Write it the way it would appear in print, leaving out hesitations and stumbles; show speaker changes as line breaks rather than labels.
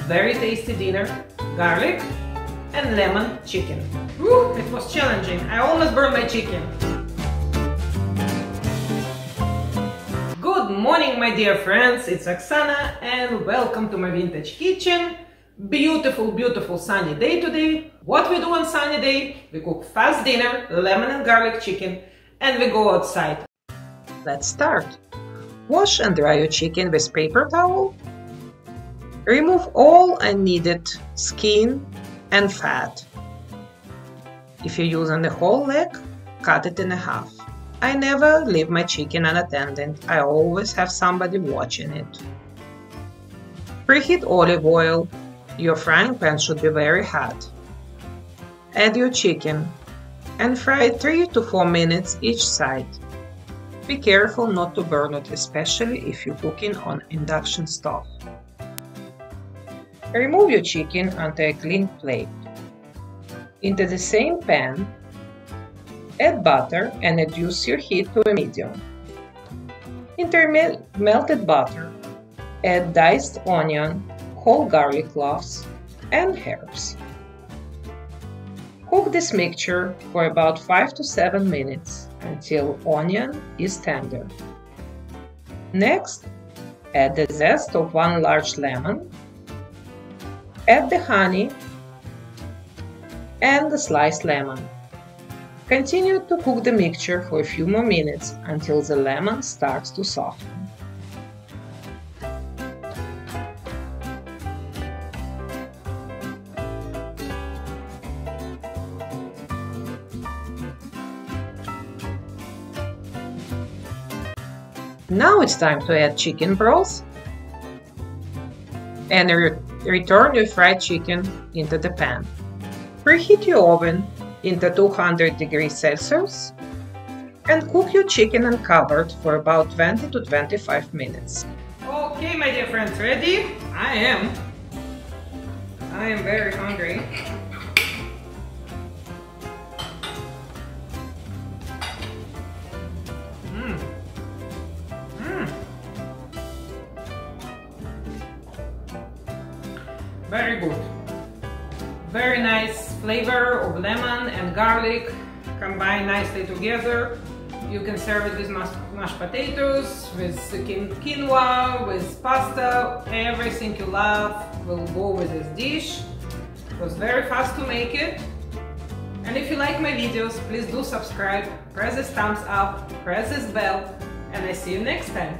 very tasty dinner, garlic and lemon chicken. Whew, it was challenging. I almost burned my chicken. Good morning, my dear friends, it's Oksana and welcome to my vintage kitchen. Beautiful, beautiful sunny day today. What we do on sunny day? We cook fast dinner, lemon and garlic chicken, and we go outside. Let's start. Wash and dry your chicken with paper towel. Remove all unneeded skin and fat. If you're using the whole leg, cut it in half. I never leave my chicken unattended. I always have somebody watching it. Preheat olive oil. Your frying pan should be very hot. Add your chicken and fry 3 to 4 minutes each side. Be careful not to burn it, especially if you're cooking on induction stove. Remove your chicken onto a clean plate. Into the same pan, add butter and reduce your heat to a medium. Into melted butter, add diced onion, whole garlic cloves, and herbs. Cook this mixture for about 5 to 7 minutes until onion is tender. Next, add the zest of 1 large lemon, add the honey and the sliced lemon. Continue to cook the mixture for a few more minutes until the lemon starts to soften. Now it's time to add chicken broth and return your fried chicken into the pan. Preheat your oven into 200 degrees Celsius and cook your chicken uncovered for about 20 to 25 minutes. Okay, my dear friends, ready? I am very hungry. Very good. Very nice flavor of lemon and garlic combined nicely together. You can serve it with mashed potatoes, with quinoa, with pasta. Everything you love will go with this dish. It was very fast to make it. And if you like my videos, please do subscribe, press this thumbs up, press this bell, and I see you next time.